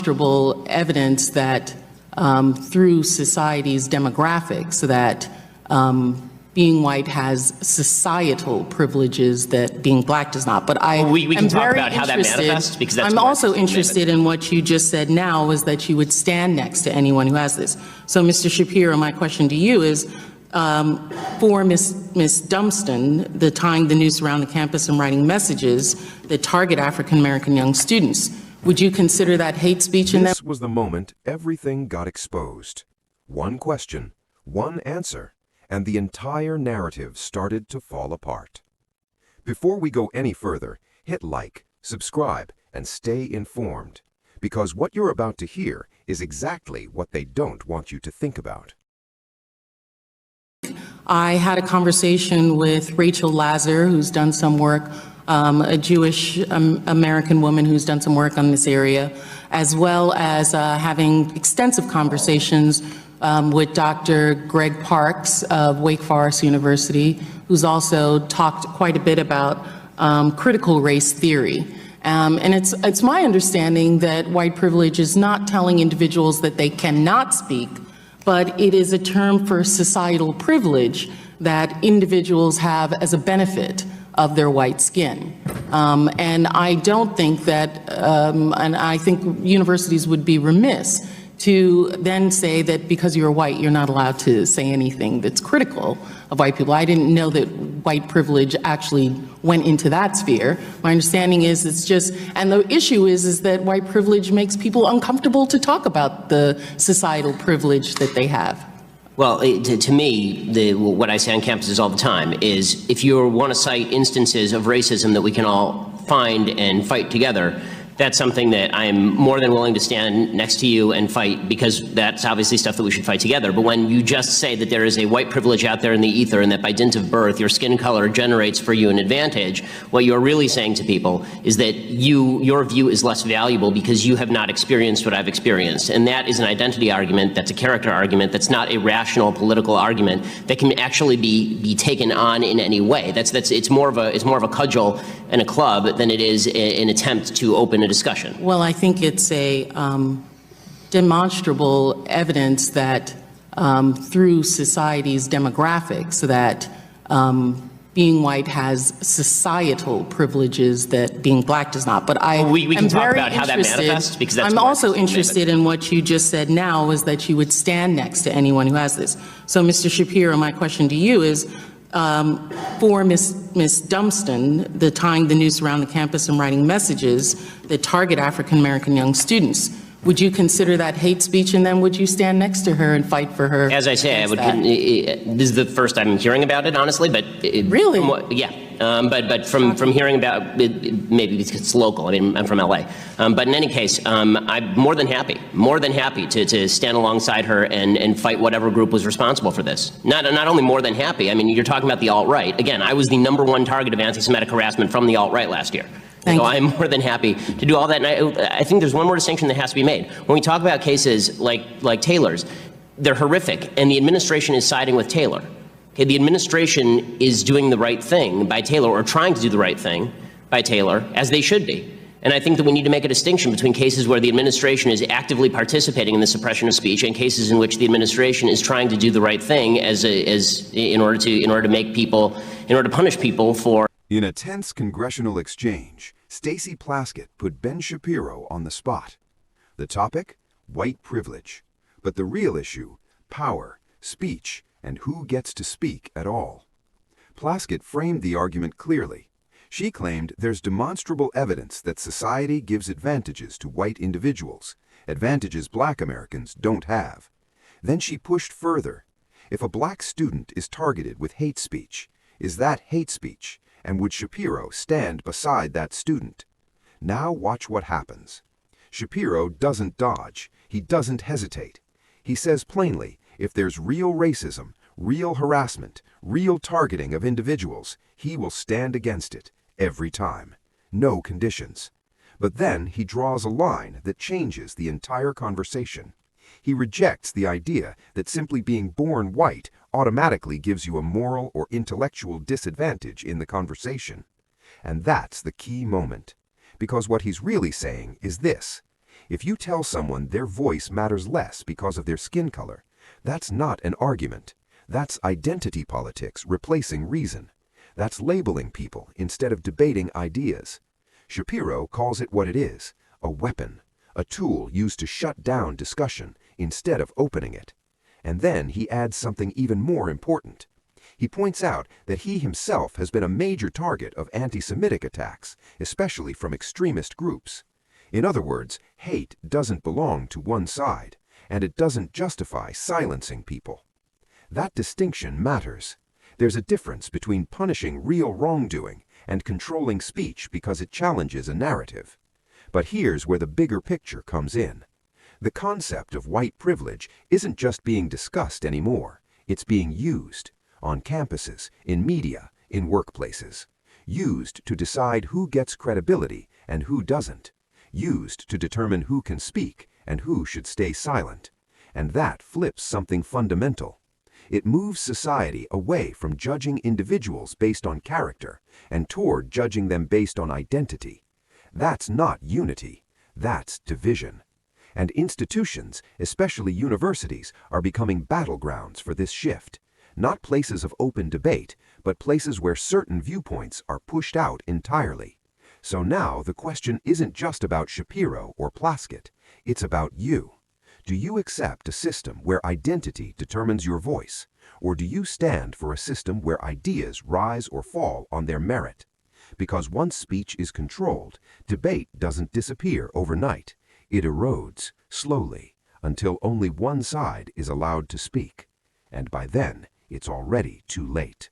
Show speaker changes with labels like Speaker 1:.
Speaker 1: demonstrable evidence that through society's demographics that being white has societal privileges that being black does not. But
Speaker 2: we can talk about how that manifests, because that's
Speaker 1: I'm also interested in what you just said now, is that you would stand next to anyone who has this. So, Mr. Shapiro, my question to you is, for Ms. Dunston, the tying the noose around the campus and writing messages that target African-American young students, would you consider that hate speech in that?
Speaker 3: This was the moment everything got exposed. One question, one answer, and the entire narrative started to fall apart. Before we go any further, hit like, subscribe, and stay informed, because what you're about to hear is exactly what they don't want you to think about.
Speaker 1: I had a conversation with Rachel Lazar, who's done some work, a Jewish American woman who's done some work on this area, as well as having extensive conversations with Dr. Greg Parks of Wake Forest University, who's also talked quite a bit about critical race theory. And it's my understanding that white privilege is not telling individuals that they cannot speak, but it is a term for societal privilege that individuals have as a benefit of their white skin. And I don't think that, and I think universities would be remiss to then say that because you're white, you're not allowed to say anything that's critical of white people. I didn't know that white privilege actually went into that sphere. My understanding is it's just, and the issue is that white privilege makes people uncomfortable to talk about the societal privilege that they have.
Speaker 2: Well, to me, what I say on campuses all the time is, if you want to cite instances of racism that we can all find and fight together, that's something that I'm more than willing to stand next to you and fight, because that's obviously stuff that we should fight together. But when you just say that there is a white privilege out there in the ether and that by dint of birth your skin color generates for you an advantage, what you're really saying to people is that your view is less valuable because you have not experienced what I've experienced. And that is an identity argument, that's a character argument, that's not a rational political argument that can actually be taken on in any way. It's more of a cudgel and a club than it is an attempt to open a discussion.
Speaker 1: Well, I think it's a demonstrable evidence that through society's demographics that being white has societal privileges that being black does not. But
Speaker 2: we can talk about how that manifests, because that's
Speaker 1: I'm also interested in what you just said now, is that you would stand next to anyone who has this. So, Mr. Shapiro, my question to you is, for Ms. Dunston, the tying the noose around the campus and writing messages that target African-American young students, would you consider that hate speech, and then would you stand next to her and fight for her?
Speaker 2: As I say, this is the first I'm hearing about it, honestly, but
Speaker 1: really?
Speaker 2: Yeah. But from hearing about it, maybe because it's local. I mean, I'm from LA. But in any case, I'm more than happy to stand alongside her and fight whatever group was responsible for this. Not only more than happy, I mean, you're talking about the alt-right. Again, I was the #1 target of anti-Semitic harassment from the alt-right last year. So I'm more than happy to do all that. And I think there's one more distinction that has to be made. When we talk about cases like Taylor's, they're horrific, and the administration is siding with Taylor. Okay, the administration is doing the right thing by Taylor, or trying to do the right thing by Taylor, as they should be. And I think that we need to make a distinction between cases where the administration is actively participating in the suppression of speech and cases in which the administration is trying to do the right thing in order to punish people for.
Speaker 3: In a tense congressional exchange, Stacey Plaskett put Ben Shapiro on the spot. The topic? White privilege. But the real issue? Power, speech, and who gets to speak at all. Plaskett framed the argument clearly. She claimed there's demonstrable evidence that society gives advantages to white individuals, advantages black Americans don't have. Then she pushed further. If a black student is targeted with hate speech, is that hate speech? And would Shapiro stand beside that student? Now watch what happens. Shapiro doesn't dodge. He doesn't hesitate. He says plainly, if there's real racism, real harassment, real targeting of individuals, he will stand against it, every time. No conditions. But then he draws a line that changes the entire conversation. He rejects the idea that simply being born white automatically gives you a moral or intellectual disadvantage in the conversation. And that's the key moment. Because what he's really saying is this: If you tell someone their voice matters less because of their skin color, that's not an argument. That's identity politics replacing reason. That's labeling people instead of debating ideas. Shapiro calls it what it is, a weapon, a tool used to shut down discussion instead of opening it. And then he adds something even more important. He points out that he himself has been a major target of anti-Semitic attacks, especially from extremist groups. In other words, hate doesn't belong to one side, and it doesn't justify silencing people. That distinction matters. There's a difference between punishing real wrongdoing and controlling speech because it challenges a narrative. But here's where the bigger picture comes in. The concept of white privilege isn't just being discussed anymore. It's being used on campuses, in media, in workplaces. Used to decide who gets credibility and who doesn't. Used to determine who can speak and who should stay silent. And that flips something fundamental. It moves society away from judging individuals based on character and toward judging them based on identity. That's not unity, that's division. And institutions, especially universities, are becoming battlegrounds for this shift. Not places of open debate, but places where certain viewpoints are pushed out entirely. So now the question isn't just about Shapiro or Plaskett, it's about you. Do you accept a system where identity determines your voice, or do you stand for a system where ideas rise or fall on their merit? Because once speech is controlled, debate doesn't disappear overnight. It erodes, slowly, until only one side is allowed to speak. And by then, it's already too late.